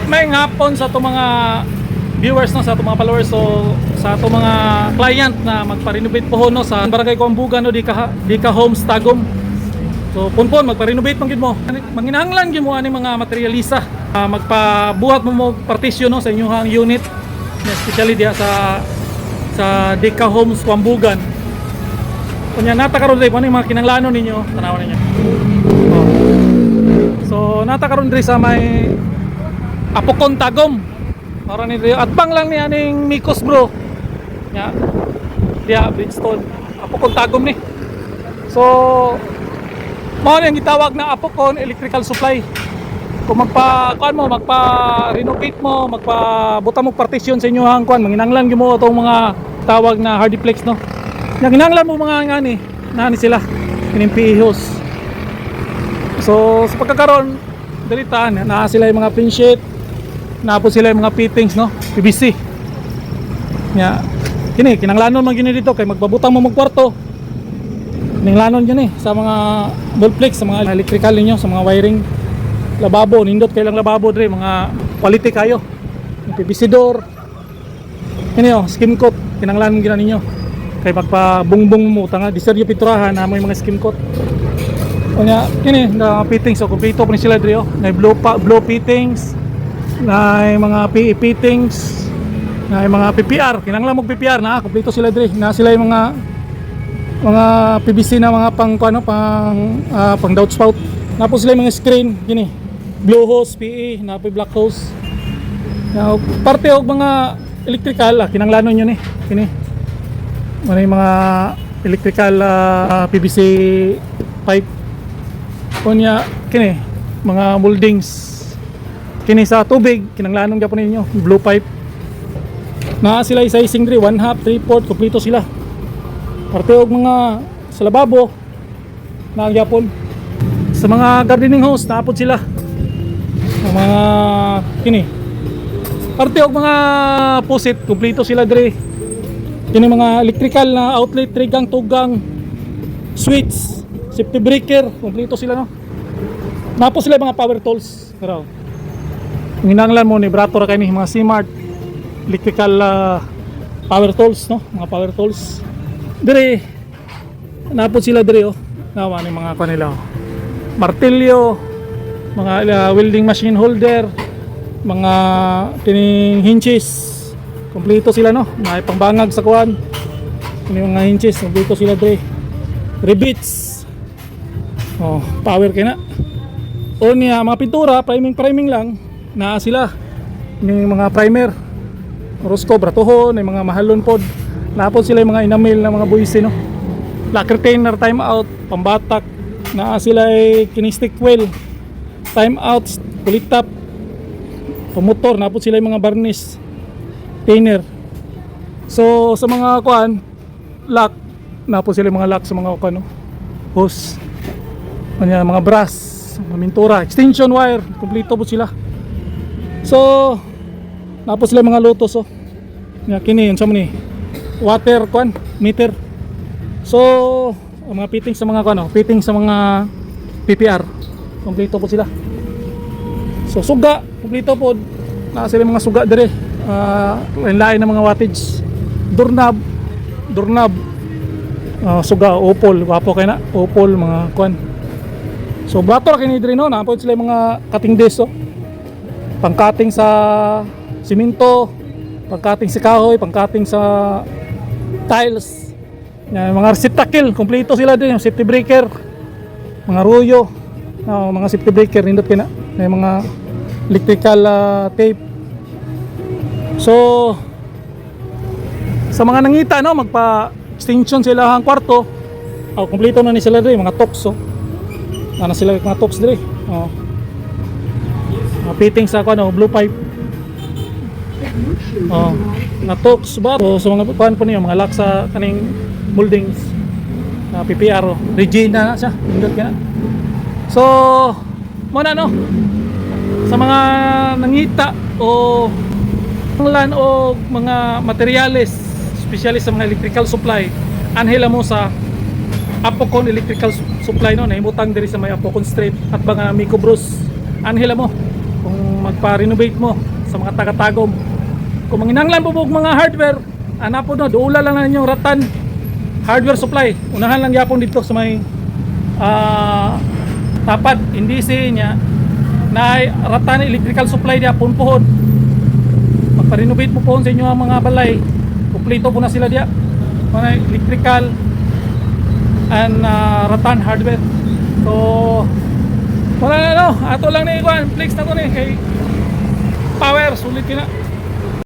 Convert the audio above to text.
May hapon sa itong mga viewers no, sa itong mga followers so sa itong mga client na magpa-renovate po no sa Barangay Kuambugan no di ka Homes Tagum. So punpon magpa-renovate man gid mo. Manginahanglan gid mo ani mga materialista magpabuhat mo partition no sa inyong unit, especially diya sa Dika Homes Kuambugan. Kunya nata karon diri ano yung mga kinanglanon ninyo, tanawan ninyo. So nata karon diri sa may Apokon Tagum. Para ni atbang lang ni aning Mikos bro. Ya. Dia Bridgestone. Apokon Tagum ni. So mao ni ang gitawag na Apokon Electrical Supply. Kung magpa-renovate mo, magpa-buta mo partition sa inyong kuan, manginanglan gyud mo itong mga tawag na hardiplex no. Yang ginanglan mo mga ngani, nani sila. Kining pihos. So sa pagkakaroon dalitan na sila yung mga pin sheet, na po sila yung mga fittings no, PVC. Nya, kini kinanglanon man gini dito kay magbabutang mo magkwarto. Kinanglanon gini sa mga wallplex, sa mga electrical ninyo, sa mga wiring. Lababo, nindot kay lang lababo dre, mga quality kayo. Yung PVC door. Kini oh, skim coat, kinanglanon gina ninyo. Kay magpabungbong mo tanga di seryo piturahan na may mga skim coat. Kanya kini na fittings so kompleto pa ni sila dre oh. Na blow fittings, na mga PE fittings, na mga PPR, kinanglan mo PPR na kompleto sila dre. Na sila yung mga PVC na mga pang downspout. Na po sila yung mga screen gini. Blue hose, PE, na po black hose. Na parte og mga electrical kinanglanon yun kini. Ano yung mga electrical PVC pipe. Kunya kini mga moldings kini sa tubig kinanglanong gyapon ninyo blue pipe na sila sizing 3 1/2 3/4 kompleto sila parte og mga sa lababo na gyapon sa mga gardening hose naapod sila ang mga kini parte og mga faucet kompleto sila dire kini mga electrical na outlet trigang tugang switch safety breaker kompleto sila no. Napo sila mga power tools. Pero hinanglan mo ni Brato ra kay ni mga Smart electrical power tools no, mga power tools. Dire napo sila dire oh. Nawa ni mga kanila. Oh. Martilyo, mga welding machine holder, mga tining hinges. Kompleto sila no. May pangbangag sa kuan. Kini mga hinges, kompleto sila dire. Rivets. Oh, power kay na. O niya mga pintura, priming lang na sila. Yung mga primer, Rosco, Bratohon, yung mga mahalon pod. Napod sila yung mga enamel na mga buwisi no. Lacquer thinner, time out, pambatak. Na sila ay kinestic wheel, time out, kulit top, pamotor. Napod sila yung mga varnish, thinner. So sa mga kuan, lock, napod sila yung mga lock sa mga kuan no. Hose. Kanya mga brass, mintura, extension wire, kompleto po sila. So, napos sila mga lotos oh. Nya kini unsa man ni? Water kwan, meter. So, ang mga fitting sa mga kwan, fitting sa mga PPR, kompleto po sila. So, suga, kompleto po. Na sila mga suga dire. Lain-lain na mga wattage. Doorknob. Suga, opol, wapo kay na, opol mga kwan. So bato ra kini diri no, napod sila mga cutting disc oh. Pang-cutting sa simento, pang-cutting sa kahoy, pang-cutting sa tiles. Yan, mga receptacle, kompleto sila din, yung safety breaker, mga ruyo, mga safety breaker nindot kina, may mga electrical tape. So sa mga nangita no, magpa-extension sila ang kwarto. Kompleto na ni sila din, mga toks oh. Ana sila mga tops dire. Oh. Fitting sa kuno blue pipe. Oh, na tops ba? So mga kuan po niyo mga lock sa kaning moldings. PPR oh. Regina na siya. Indot kana. So mo na no. Sa mga nangita o lan o mga materyales, especially sa mga electrical supply, anhela mo sa Apokon Electrical Supply no, nahimutang diri sa may Apokon Street at mga Miko Bros. Anhela mo kung magpa-renovate mo sa mga taga-tagom. Kung manginanglan po mga hardware, ana po no, duula lang na inyong Ratan Hardware Supply. Unahan lang yapon dito sa may tapat indisi niya na Ratan Electrical Supply dia punpuhon. Magpa-renovate mo po sa inyo ang mga balay. Kumpleto po na sila dia. Mga electrical and Ratan Hardware. So wala na no, ato lang ni Juan, flex na to ni kay power sulit kina.